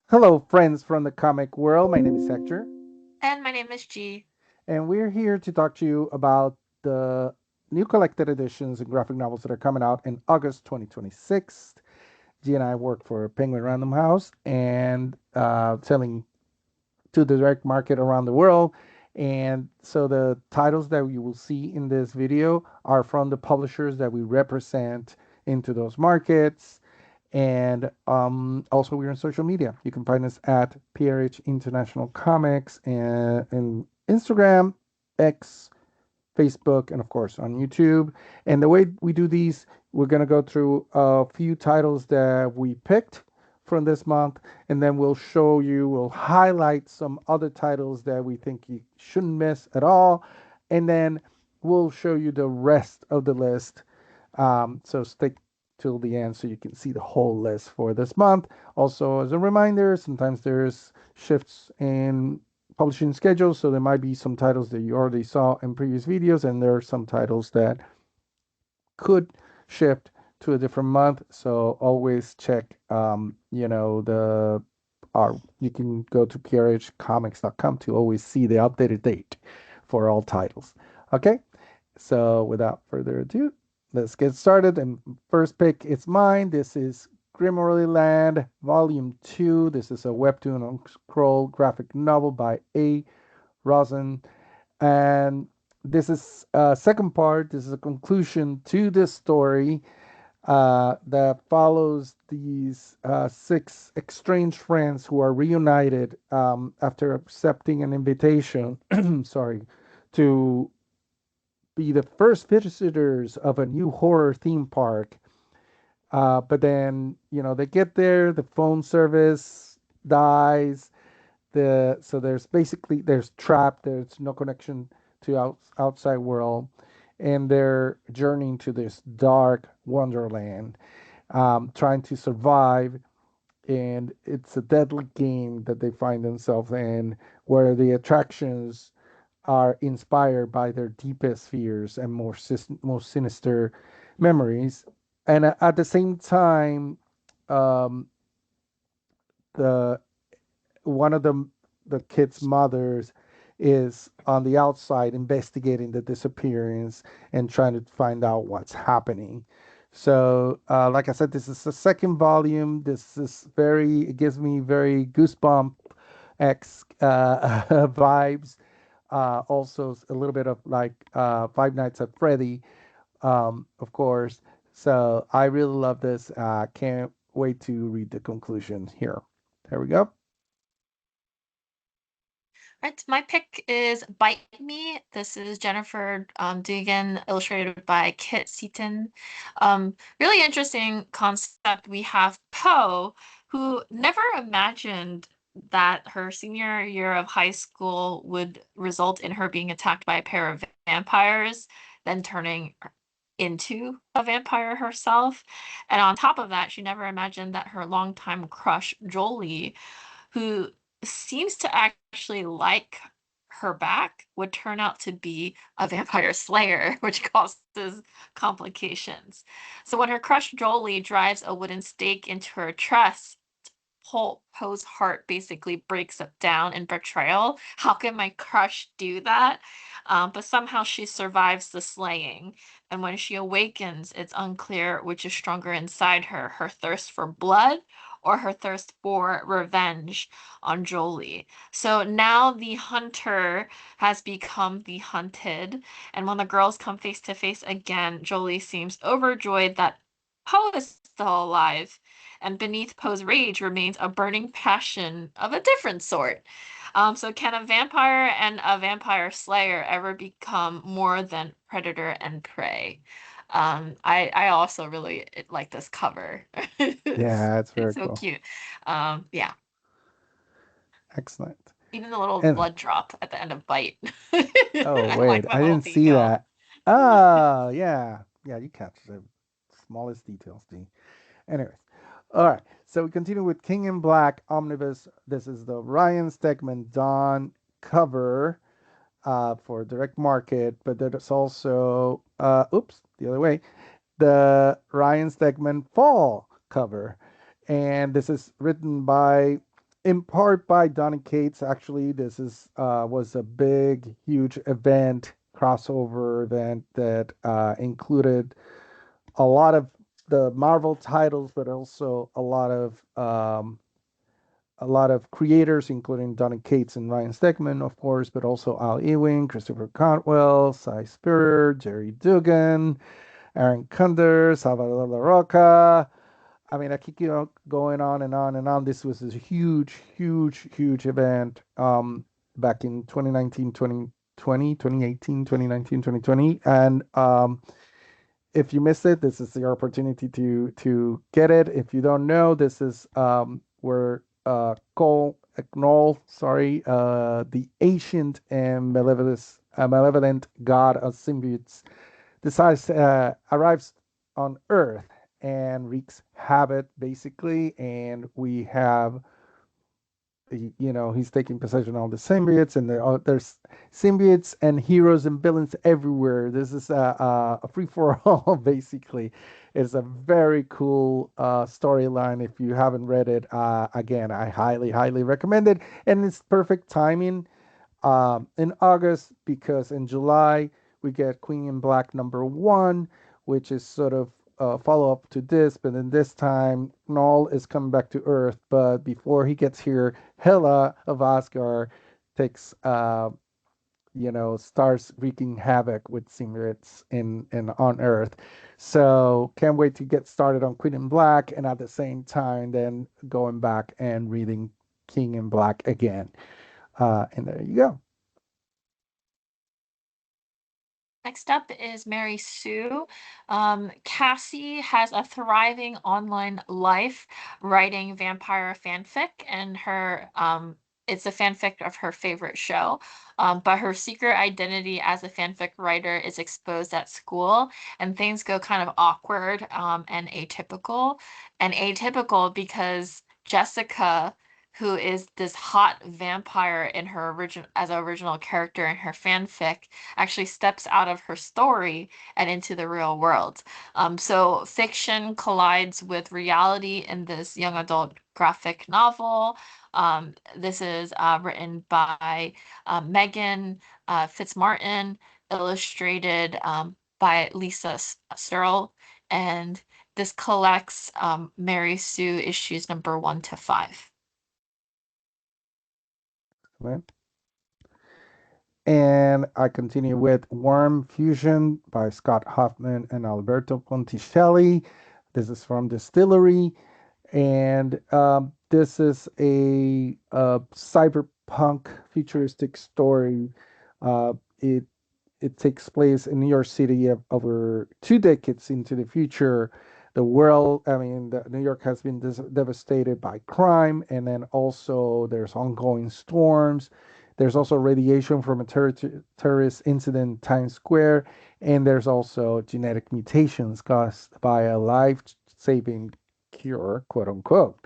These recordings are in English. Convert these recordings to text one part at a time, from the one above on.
Hello, friends from the comic world. My name is Hector, And my name is G. and we're here to talk to you about the new collected editions and graphic novels that are coming out in August 2026. G and I work for Penguin Random House and selling to the direct market around the world. And so the titles that you will see in this video are from the publishers that we represent into those markets. And also, we're on social media. You can find us at PRH International Comics and Instagram, X, Facebook, and of course on YouTube. And the way we do these, we're going to go through a few titles that we picked from this month, and then we'll highlight some other titles that we think you shouldn't miss at all. And then we'll show you the rest of the list. So stick till the end so you can see the whole list for this month. Also, as a reminder, sometimes there's shifts in publishing schedule, so there might be some titles that you already saw in previous videos, and there are some titles that could shift to a different month. So always check, the our you can go to prhcomics.com to always see the updated date for all titles. Okay, so without further ado, let's get started. And first pick is mine. This is Grimory Land Volume 2. This is a webtoon on scroll graphic novel by A. Rosen. And this is a second part. This is a conclusion to this story that follows these six estranged friends who are reunited after accepting an invitation, sorry, to be the first visitors of a new horror theme park. But then, they get there, the phone service dies. So there's trapped. There's no connection to outside world, and they're journeying to this dark wonderland, trying to survive. And it's a deadly game that they find themselves in, where the attractions are inspired by their deepest fears and most sinister memories. And at the same time, um, the one of the kids' mothers is on the outside investigating the disappearance and trying to find out what's happening. So, like I said, this is the second volume. It gives me very goosebump X vibes. Also, a little bit of like Five Nights at Freddy, of course. So, I really love this. Can't wait to read the conclusion here. There we go. Right, my pick is Bite Me. This is Jennifer Dugan, illustrated by Kit Seaton. Really interesting concept. We have Poe, who never imagined that her senior year of high school would result in her being attacked by a pair of vampires, then turning into a vampire herself. And on top of that, she never imagined that her longtime crush, Jolie, who seems to actually like her back, would turn out to be a vampire slayer, which causes complications. So when her crush Jolie drives a wooden stake into her chest, Poe's heart basically breaks it down in betrayal. How can my crush do that? But somehow she survives the slaying. And when she awakens, it's unclear which is stronger inside her, her thirst for blood or her thirst for revenge on Jolie. So now the hunter has become the hunted. And when the girls come face to face again, Jolie seems overjoyed that Poe is still alive, and beneath Poe's rage remains a burning passion of a different sort. So can a vampire and a vampire slayer ever become more than predator and prey? I also really like this cover. Yeah, it's It's very so cool. cute. Yeah, Excellent. even the little And blood drop at the end of Bite. oh I wait, like I that little didn't see detail. that. Ah, yeah, yeah, you captured the smallest details, D. Anyways, all right. So we continue with King in Black Omnibus. This is the Ryan Stegman Dawn cover for direct market, but there's also oops, the other way, the Ryan Stegman Fall cover, and this is written by in part by Donny Cates. Actually, this is was a big, huge event, crossover event that included a lot of the Marvel titles, but also a lot of creators, including Donny Cates and Ryan Stegman, of course, but also Al Ewing, Christopher Cantwell, Cy Spurrier, Jerry Dugan, Aaron Kunder, Salvador La Roca. I mean, I keep going on and on and on. This was a huge, huge, huge event back in 2019, 2020, 2018, 2019, 2020. And if you missed it, this is your opportunity to get it. If you don't know, this is where Cole Knoll, sorry, the ancient and malevolent god of symbiotes, decides arrives on Earth and wreaks havoc basically, and we have he's taking possession of all the symbiotes, and there's symbiotes and heroes and villains everywhere. This is a free for all basically. It's a very cool storyline. If you haven't read it, again, I highly, highly recommend it, and it's perfect timing in August, because in July we get Queen in Black #1, which is sort of a follow up to this, but then this time Null is coming back to Earth. But before he gets here, Hela of Asgard takes, starts wreaking havoc with Simrits in on Earth. So can't wait to get started on Queen in Black, and at the same time, then going back and reading King in Black again. And there you go. Next up is Mary Sue. Cassie has a thriving online life writing vampire fanfic, and her it's a fanfic of her favorite show. But her secret identity as a fanfic writer is exposed at school, and things go kind of awkward and atypical because Jessica, who is this hot vampire in her original character in her fanfic, actually steps out of her story and into the real world. So fiction collides with reality in this young adult graphic novel. This is written by Megan Fitzmartin, illustrated by Lisa Searle, and this collects Mary Sue issues number 1 to 5. Right? And I continue with Worm Fusion by Scott Hoffman and Alberto Ponticelli. This is from Distillery, and this is a cyberpunk futuristic story. It takes place in New York City over 2 decades into the future. The world, I mean, New York has been devastated by crime, and then also there's ongoing storms. There's also radiation from a terrorist incident in Times Square, and there's also genetic mutations caused by a life-saving cure, quote unquote.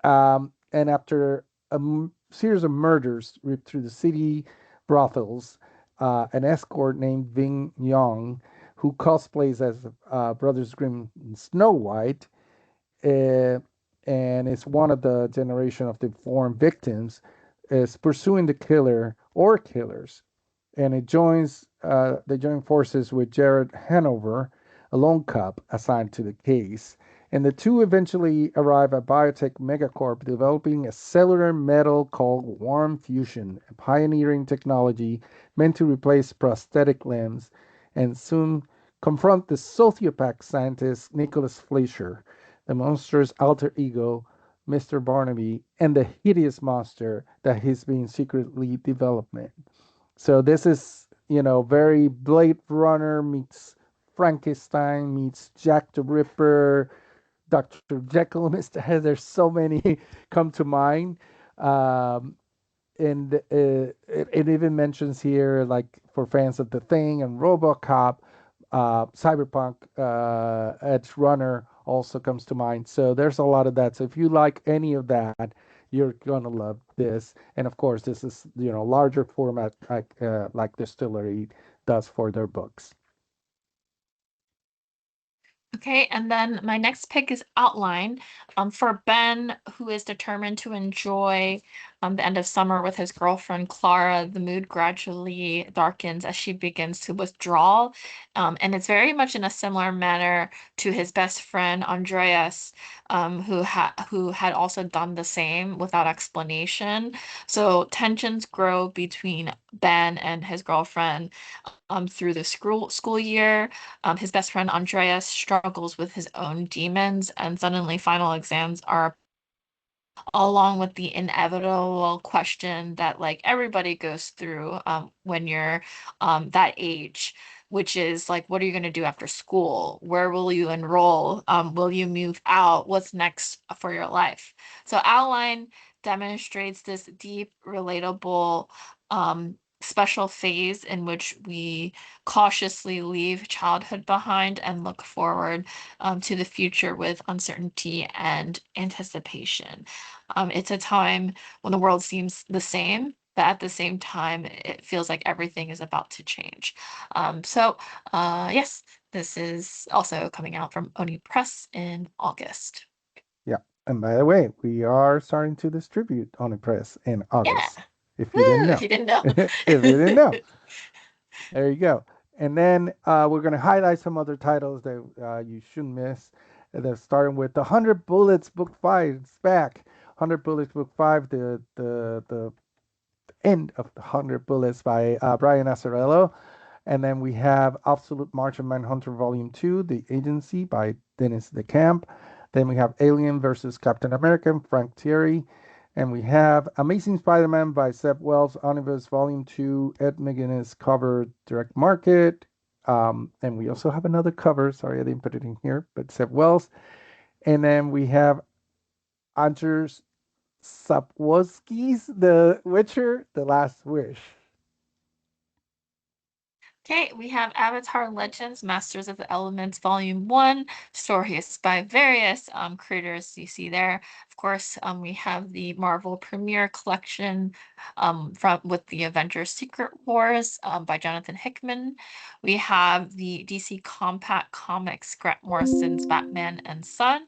And after series of murders ripped through the city brothels, an escort named Ving Yong, who cosplays as Brothers Grimm Snow White, uh, and is one of the generation of deformed victims, is pursuing the killer or killers, and they join forces with Jared Hanover, a lone cop assigned to the case. And the two eventually arrive at biotech megacorp developing a cellular metal called Warm Fusion, a pioneering technology meant to replace prosthetic limbs, and soon confront the sociopath scientist Nicholas Fleischer, the monster's alter ego, Mr. Barnaby, and the hideous monster that he's been secretly developing. So this is, very Blade Runner meets Frankenstein meets Jack the Ripper, Dr. Jekyll, Mr. Hyde. There's so many come to mind. Um, and it even mentions here, like for fans of The Thing and RoboCop, Cyberpunk, Edge Runner also comes to mind. So there's a lot of that. So if you like any of that, you're gonna love this. And of course, this is larger format like Distillery does for their books. Okay, and then my next pick is Outline. For Ben, who is determined to enjoy the end of summer with his girlfriend Clara, the mood gradually darkens as she begins to withdraw. And it's very much in a similar manner to his best friend Andreas, who had also done the same without explanation. So tensions grow between Ben and his girlfriend through the school year. His best friend Andreas struggles with his own demons, and suddenly final exams are along with the inevitable question that like everybody goes through when you're that age, which is like, what are you going to do after school? Where will you enroll? Will you move out? What's next for your life? So Outline demonstrates this deep, relatable, special phase in which we cautiously leave childhood behind and look forward to the future with uncertainty and anticipation. It's a time when the world seems the same, but at the same time, it feels like everything is about to change. Yes, this is also coming out from Oni Press in August. Yeah. And by the way, we are starting to distribute on the press in Yeah. August. If you didn't Woo! If know, you didn't know. if you didn't know, there you go. And then we're going to highlight some other titles that you shouldn't miss. And then starting with the 100 Bullets Book 5. It's back. 100 Bullets Book 5, the end of the 100 Bullets by Brian Azzarello. And then we have Absolute Martian Manhunter Volume 2, The Agency by Dennis DeCamp. Then we have Alien versus Captain America, Frank Thierry. And we have Amazing Spider-Man by Seb Wells, Omnibus Volume 2, Ed McGuinness cover, Direct Market. And we also have another cover. Sorry, I didn't put it in here, but Seb Wells. And then we have Andrzej Sapkowski's The Witcher, The Last Wish. Okay, we have Avatar Legends, Masters of the Elements, Volume 1, stories by various creators you see there. Of course, we have the Marvel Premiere Collection from with the Avengers Secret Wars by Jonathan Hickman. We have the DC Compact Comics, Grant Morrison's Batman and Son.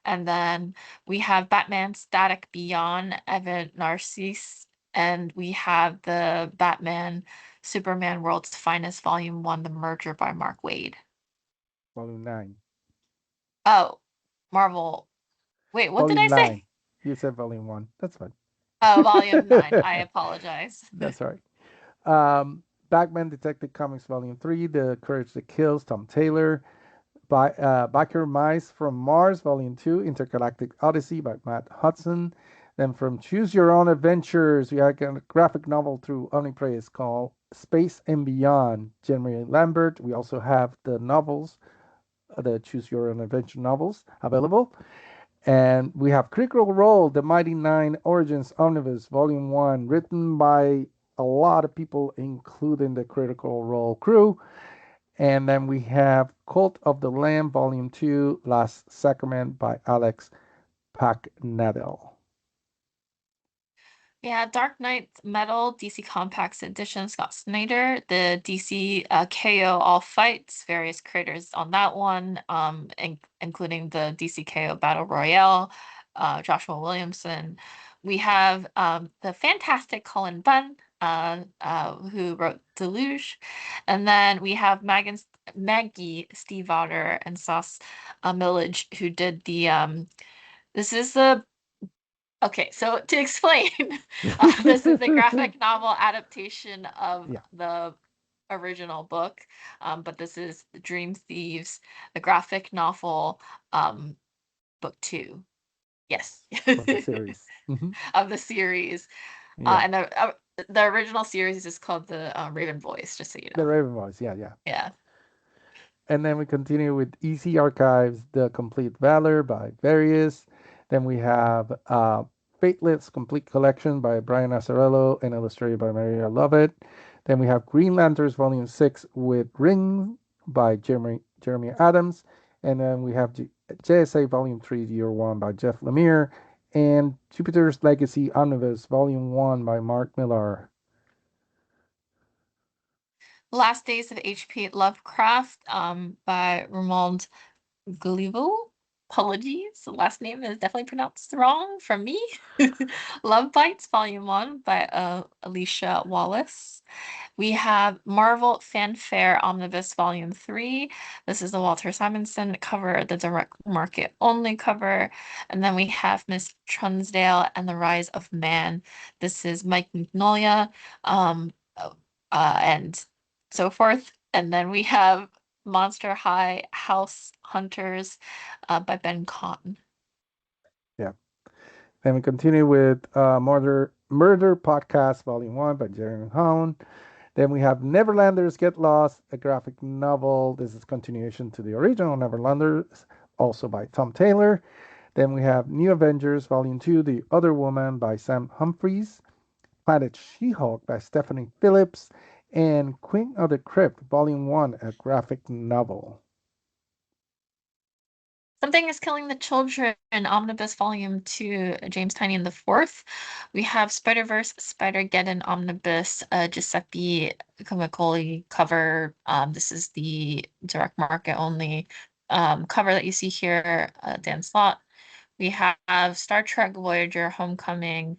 And then we have Batman Static Beyond, Evan Narcisse. And we have the Batman Superman World's Finest Volume 1, The Merger by Mark Waid. Volume 9. Oh, Marvel. Wait, what did Volume I 9. say? You said Volume 1. That's fine. Oh, Volume 9. I apologize. That's right. Batman Detective Comics Volume 3, The Courage That Kills, Tom Taylor. By Biker Mice from Mars, Volume 2, Intergalactic Odyssey by Matt Hudson. Then from Choose Your Own Adventures, we have a graphic novel through Omnipress called Space and Beyond, Jeremy Lambert. We also have the novels, the Choose Your Own Adventure novels available. And we have Critical Role, The Mighty Nine Origins Omnibus, Volume 1, written by a lot of people, including the Critical Role crew. And then we have Cult of the Lamb, Volume 2, Last Sacrament by Alex Packnadel. Yeah, Dark Knight Metal DC Compacts Edition, Scott Snyder, the DC KO All Fights, various creators on that one, including the DC KO Battle Royale, Joshua Williamson. We have the fantastic Colin Bunn, who wrote Deluge, and then we have Maggie Steve Otter and Sauce Millage, who did the this is the Okay, so to explain, this is the graphic novel adaptation of Yeah, the original book, but this is Dream Thieves, the graphic novel, um, book two. Yes, from the series. Mhm. of the series. Yeah, And the original series is called the Raven Voice, just so you the know. Raven Voice. Yeah, yeah. Yeah. And then we continue with EC Archives, The Complete Valor by Various. Then we have Fateless Complete Collection by Brian Azzarello and illustrated by Maria Lovett. Then we have Green Lanterns Volume 6 with Ring by Jeremy Adams. And then we have JSA Volume 3, Year 1 by Jeff Lemire. And Jupiter's Legacy Omnibus Volume 1 by Mark Millar. Last Days of H.P. Lovecraft by Romuald Gullivel. Apologies. The last name is definitely pronounced wrong from me. Love Bites, Volume 1 by Alicia Wallace. We have Marvel Fanfare Omnibus Volume 3. This is the Walter Simonson cover, the direct market only cover. And then we have Miss Trunsdale and the Rise of Man. This is Mike Mignola, and so forth. And then we have Monster High House Hunters by Ben Cotton. Yeah. Then we continue with Murder Podcast, Volume 1 by Jeremy Hone. Then we have Neverlanders Get Lost, a graphic novel. This is continuation to the original Neverlanders, also by Tom Taylor. Then we have New Avengers, Volume 2, The Other Woman by Sam Humphries. Planet She-Hulk by Stephanie Phillips. And Queen of the Crypt, Volume 1, a graphic novel. Something is Killing the Children, Omnibus Volume 2, James Tynion the Fourth. We have Spider-Verse, Spider-Geddon Omnibus, Giuseppe Comicoli cover. This is the direct market only cover that you see here, Dan Slott. We have Star Trek Voyager Homecoming,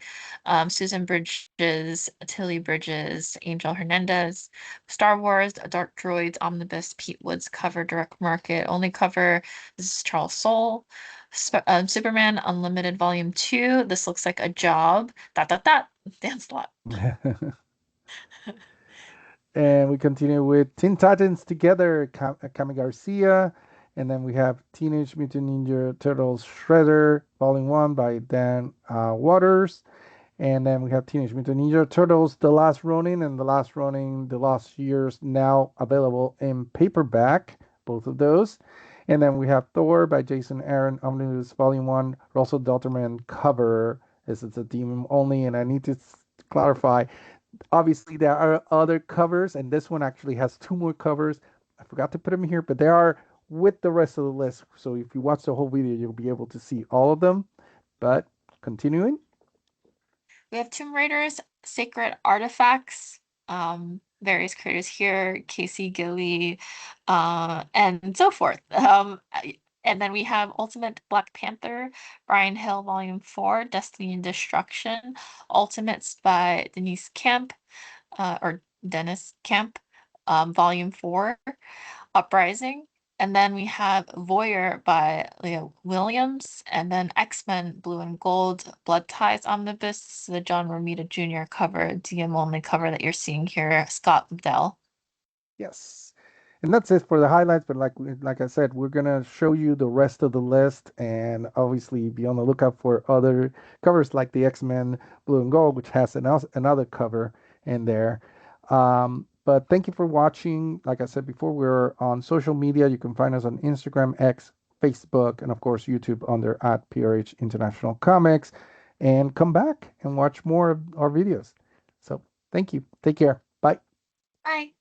Susan Bridges, Tilly Bridges, Angel Hernandez, Star Wars Dark Droids Omnibus, Pete Woods cover, direct market only cover. This is Charles Soule. Superman Unlimited Volume 2. This looks like a job. Dot dot dot. Dan Slott. And we continue with Teen Titans Together, Kami Garcia. And then we have Teenage Mutant Ninja Turtles Shredder, Volume 1 by Dan Waters. And then we have Teenage Mutant Ninja Turtles, The Last Ronin, and The Last Ronin, The Lost Years, now available in paperback, both of those. And then we have Thor by Jason Aaron, Omnibus Volume 1, Russell Delterman cover. This is a demon only, and I need to clarify. Obviously, there are other covers, and this one actually has two more covers. I forgot to put them here, but they are with the rest of the list. So if you watch the whole video, you'll be able to see all of them. But continuing. We have Tomb Raiders, Sacred Artifacts, various creators here, Casey Gilly, and so forth. And then we have Ultimate Black Panther, Brian Hill, Volume 4, Destiny and Destruction, Ultimates by Denise Camp, or Dennis Camp, Volume 4. Uprising. And then we have Voyeur by Leah Williams. And then X-Men Blue and Gold Blood Ties Omnibus, the John Romita Jr. cover, DM only cover that you're seeing here, Scott Dell. Yes. And that's it for the highlights. But like I said, we're gonna show you the rest of the list, and obviously be on the lookout for other covers like the X-Men Blue and Gold, which has another cover in there. But thank you for watching. Like I said before, we're on social media. You can find us on Instagram, X, Facebook, and of course YouTube under at PRH International Comics. And come back and watch more of our videos. So thank you. Take care. Bye. Bye.